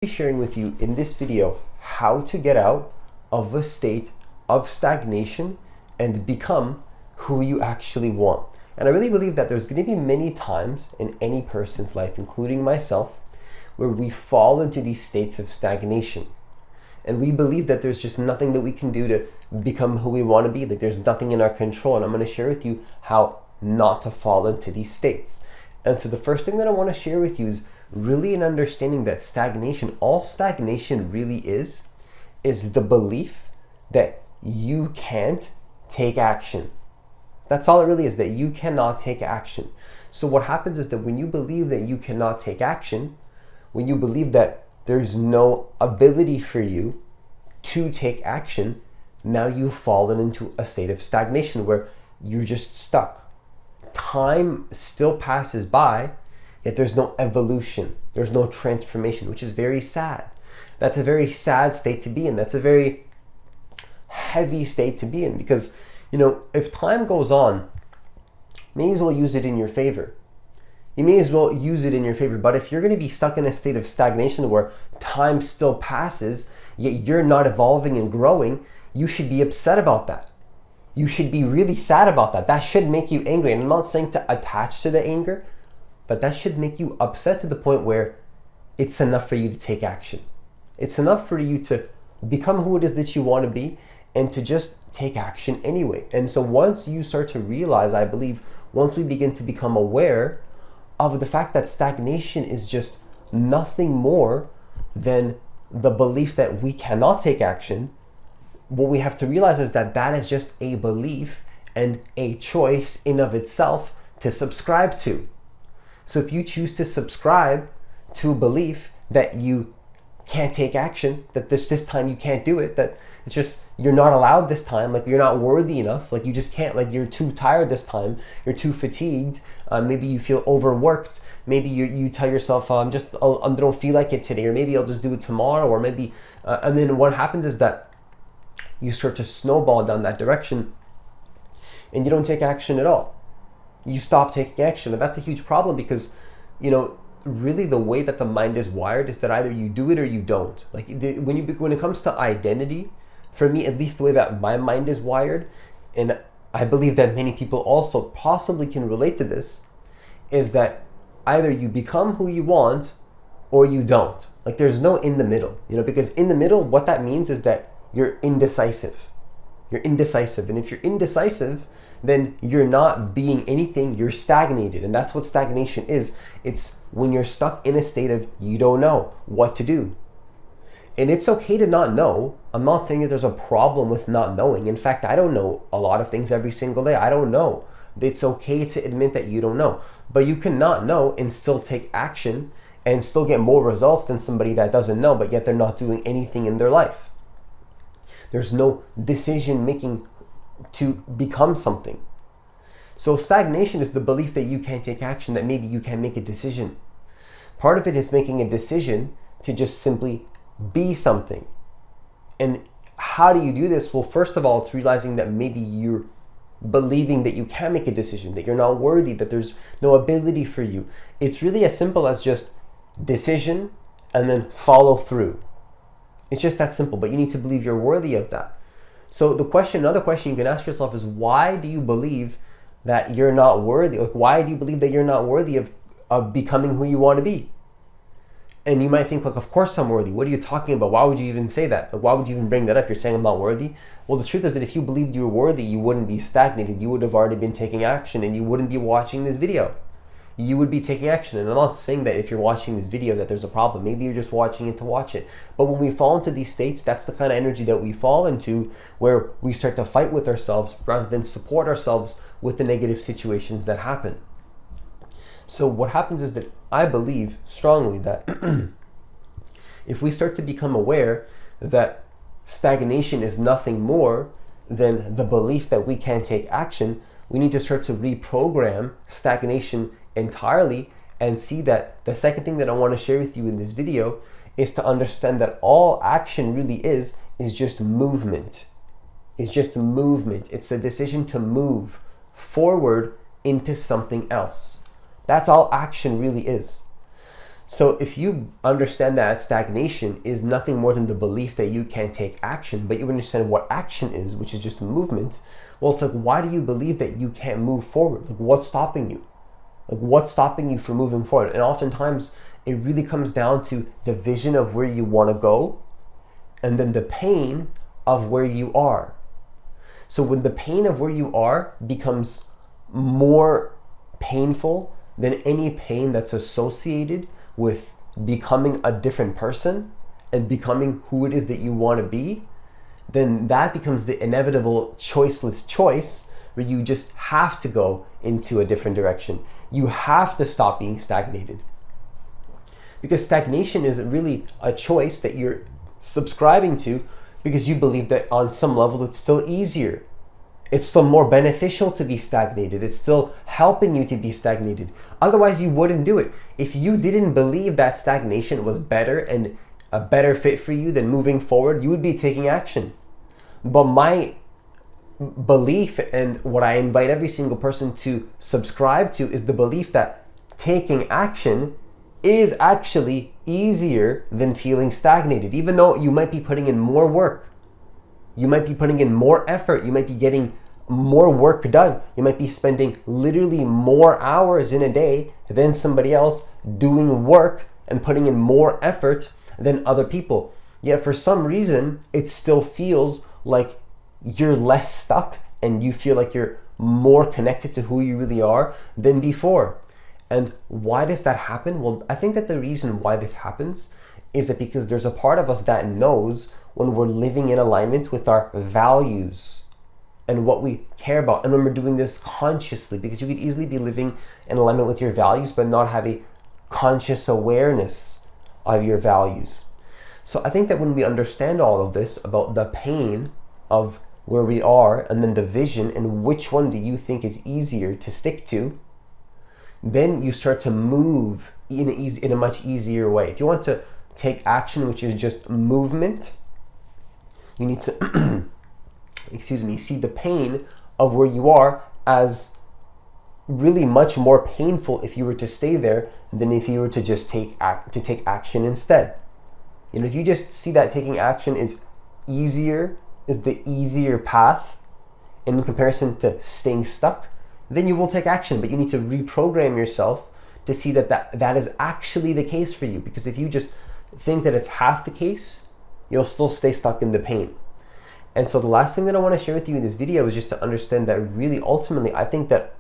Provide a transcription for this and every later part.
Be sharing with you in this video how to get out of a state of stagnation and become who you actually want. And I really believe that there's going to be many times in any person's life, including myself, where we fall into these states of stagnation. And we believe that there's just nothing that we can do to become who we want to be, that there's nothing in our control. And I'm going to share with you how not to fall into these states. And so the first thing that I want to share with you is really an understanding that stagnation, all stagnation really is the belief that you can't take action. That's all it really is, that you cannot take action. So what happens is that when you believe that you cannot take action, when you believe that there's no ability for you to take action, now you've fallen into a state of stagnation where you're just stuck. Time still passes by, yet there's no evolution, there's no transformation, which is very sad. That's a very sad state to be in. That's a very heavy state to be in because, if time goes on, you may as well use it in your favor. You may as well use it in your favor. But if you're going to be stuck in a state of stagnation where time still passes, yet you're not evolving and growing, you should be upset about that. You should be really sad about that. That should make you angry. And I'm not saying to attach to the anger, but that should make you upset to the point where it's enough for you to take action. It's enough for you to become who it is that you want to be and to just take action anyway. And so once you start to realize, I believe, once we begin to become aware of the fact that stagnation is just nothing more than the belief that we cannot take action, what we have to realize is that that is just a belief and a choice in of itself to subscribe to. So if you choose to subscribe to a belief that you can't take action, that this time you can't do it, that it's just you're not allowed this time, like you're not worthy enough, like you just can't, like you're too tired this time, you're too fatigued, maybe you feel overworked, maybe you tell yourself, I don't feel like it today, or maybe I'll just do it tomorrow, or maybe, and then what happens is that you start to snowball down that direction and you don't take action at all. You stop taking action, and that's a huge problem because, really the way that the mind is wired is that either you do it or you don't. Like when it comes to identity, for me, at least the way that my mind is wired, and I believe that many people also possibly can relate to this, is that either you become who you want or you don't. Like there's no in the middle, because in the middle, what that means is that you're indecisive. You're indecisive, and if you're indecisive, then you're not being anything, you're stagnated. And that's what stagnation is. It's when you're stuck in a state of you don't know what to do. And it's okay to not know. I'm not saying that there's a problem with not knowing. In fact, I don't know a lot of things every single day. I don't know. It's okay to admit that you don't know. But you can not know and still take action and still get more results than somebody that doesn't know, but yet they're not doing anything in their life. There's no decision making to become something. So stagnation is the belief that you can't take action, that maybe you can't make a decision. Part of it is making a decision to just simply be something. And how do you do this? Well, first of all, it's realizing that maybe you're believing that you can't make a decision, that you're not worthy, that there's no ability for you. It's really as simple as just decision and then follow through. It's just that simple, but you need to believe you're worthy of that. So another question you can ask yourself is, why do you believe that you're not worthy? Like, why do you believe that you're not worthy of becoming who you want to be? And you might think, like, of course I'm worthy. What are you talking about? Why would you even say that? Like, why would you even bring that up? You're saying I'm not worthy? Well, the truth is that if you believed you were worthy, you wouldn't be stagnated. You would have already been taking action, and you wouldn't be watching this video. You would be taking action. And I'm not saying that if you're watching this video that there's a problem. Maybe you're just watching it to watch it. But when we fall into these states, that's the kind of energy that we fall into, where we start to fight with ourselves rather than support ourselves with the negative situations that happen. So what happens is that I believe strongly that if we start to become aware that stagnation is nothing more than the belief that we can't take action, we need to start to reprogram stagnation entirely and see that the second thing that I want to share with you in this video is to understand that all action really is just movement. It's just movement. It's a decision to move forward into something else. That's all action really is. So if you understand that stagnation is nothing more than the belief that you can't take action, but you understand what action is, which is just a movement, well, it's like, why do you believe that you can't move forward? Like, what's stopping you? Like, what's stopping you from moving forward? And oftentimes it really comes down to the vision of where you want to go and then the pain of where you are. So when the pain of where you are becomes more painful than any pain that's associated with becoming a different person and becoming who it is that you want to be, then that becomes the inevitable choiceless choice where you just have to go into a different direction. You have to stop being stagnated. Because stagnation is really a choice that you're subscribing to because you believe that on some level it's still easier. It's still more beneficial to be stagnated. It's still helping you to be stagnated. Otherwise, you wouldn't do it. If you didn't believe that stagnation was better and a better fit for you than moving forward, you would be taking action. But my belief and what I invite every single person to subscribe to is the belief that taking action is actually easier than feeling stagnated, even though you might be putting in more work. You might be putting in more effort. You might be getting more work done. You might be spending literally more hours in a day than somebody else doing work and putting in more effort than other people. Yet for some reason, it still feels like you're less stuck and you feel like you're more connected to who you really are than before. And why does that happen? Well, I think that the reason why this happens is that because there's a part of us that knows when we're living in alignment with our values and what we care about. And when we're doing this consciously, because you could easily be living in alignment with your values, but not have a conscious awareness of your values. So I think that when we understand all of this about the pain of where we are and then the vision and which one do you think is easier to stick to, then you start to move in a much easier way. If you want to take action, which is just movement, you need to, see the pain of where you are as really much more painful if you were to stay there than if you were to just take action instead. If you just see that taking action is the easier path in comparison to staying stuck, then you will take action. But you need to reprogram yourself to see that is actually the case for you. Because if you just think that it's half the case, you'll still stay stuck in the pain. And so the last thing that I want to share with you in this video is just to understand that really ultimately I think that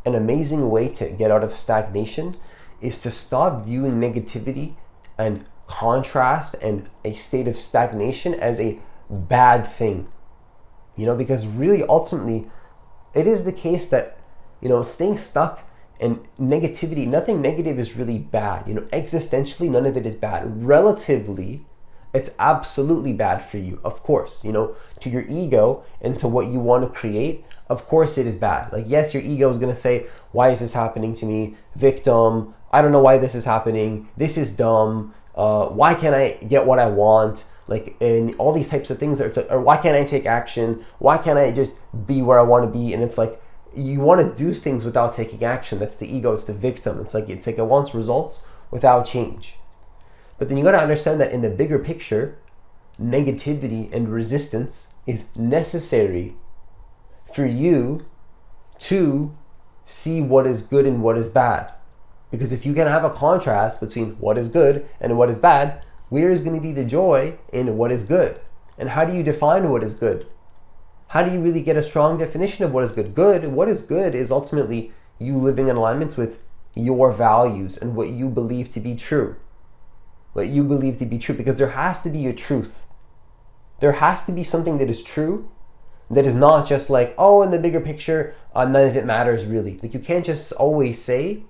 an amazing way to get out of stagnation is to stop viewing negativity and contrast and a state of stagnation as a bad thing. Because really ultimately it is the case that staying stuck and negativity, nothing negative is really bad. Existentially, none of it is bad. Relatively, it's absolutely bad for you, of course. To your ego and to what you want to create, of course it is bad. Like, yes, your ego is going to say, why is this happening to me? Victim, I don't know why this is happening. This is dumb. Why can't I get what I want? Like, and all these types of things. Or why can't I take action? Why can't I just be where I want to be? And it's like, you want to do things without taking action. That's the ego. It's the victim. It's like it wants results without change. But then you got to understand that in the bigger picture, negativity and resistance is necessary for you to see what is good and what is bad. Because if you can have a contrast between what is good and what is bad, where is going to be the joy in what is good? And how do you define what is good? How do you really get a strong definition of what is good? What is good is ultimately you living in alignment with your values and what you believe to be true. What you believe to be true, because there has to be a truth. There has to be something that is true, that is not just like, oh, in the bigger picture, none of it matters really. Like, you can't just always say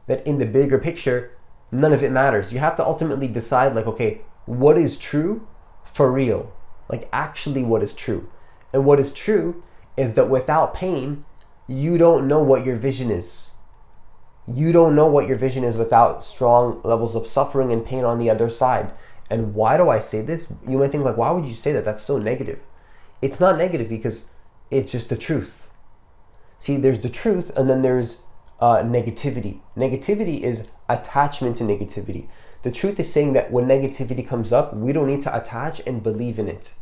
that in the bigger picture, none of it matters. You have to ultimately decide, like, okay, what is true for real? Like, actually what is true? And what is true is that without pain, you don't know what your vision is. You don't know what your vision is without strong levels of suffering and pain on the other side. And why do I say this? You might think, like, why would you say that? That's so negative. It's not negative because it's just the truth. See, there's the truth and then there's negativity. Negativity is attachment to negativity. The truth is saying that when negativity comes up, we don't need to attach and believe in it.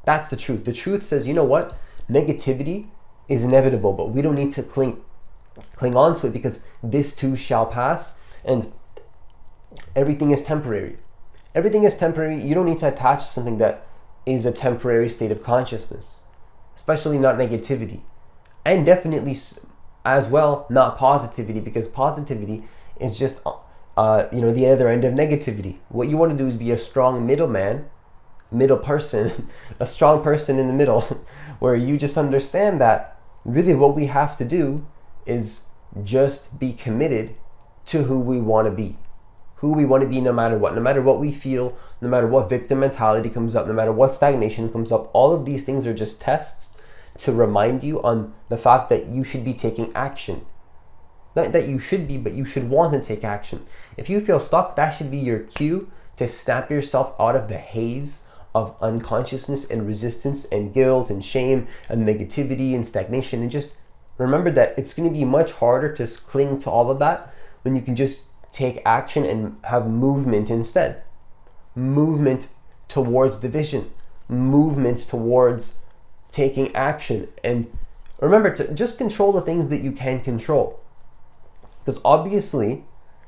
That's the truth. The truth says, you know what? Negativity is inevitable, but we don't need to cling on to it, because this too shall pass, and everything is temporary. Everything is temporary. You don't need to attach to something that is a temporary state of consciousness, especially not negativity. And definitely as well, not positivity, because positivity is just the other end of negativity. What you want to do is be a strong middle person, a strong person in the middle, where you just understand that really what we have to do is just be committed to who we want to be. Who we want to be no matter what we feel, no matter what victim mentality comes up, no matter what stagnation comes up. All of these things are just tests to remind you on the fact that you should be taking action. Not that you should be, but you should want to take action. If you feel stuck, that should be your cue to snap yourself out of the haze of unconsciousness and resistance and guilt and shame and negativity and stagnation, and just remember that it's going to be much harder to cling to all of that when you can just take action and have movement instead. Movement towards the vision, movement towards taking action. And remember to just control the things that you can control. Because obviously,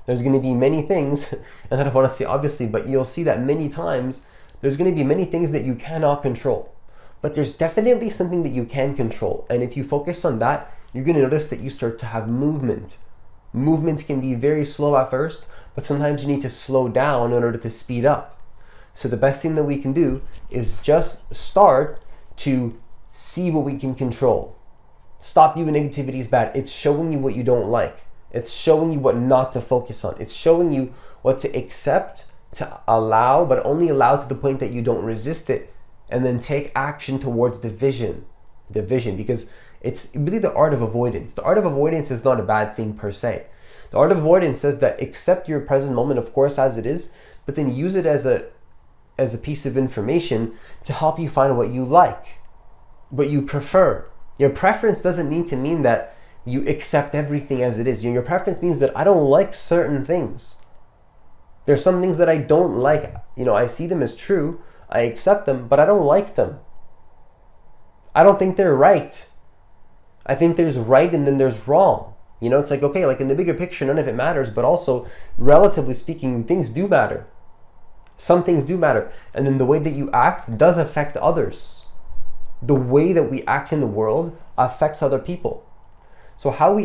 there's going to be many things, and I don't want to say obviously, but you'll see that many times, there's going to be many things that you cannot control. But there's definitely something that you can control. And if you focus on that, you're going to notice that you start to have movement. Movement can be very slow at first, but sometimes you need to slow down in order to speed up. So the best thing that we can do is just start to see what we can control. Stop viewing negativity as bad. It's showing you what you don't like. It's showing you what not to focus on. It's showing you what to accept, to allow, but only allow to the point that you don't resist it, and then take action towards the vision. Because it's really the art of avoidance. The art of avoidance is not a bad thing per se. The art of avoidance says that accept your present moment, of course, as it is, but then use it as a piece of information to help you find what you like, what you prefer. Your preference doesn't need to mean that you accept everything as it is. Your preference means that I don't like certain things. There's some things that I don't like. I see them as true, I accept them, but I don't like them. I don't think they're right. I think there's right and then there's wrong. It's like, okay, like in the bigger picture, none of it matters, but also, relatively speaking, things do matter. Some things do matter. And then the way that you act does affect others. The way that we act in the world affects other people. So how we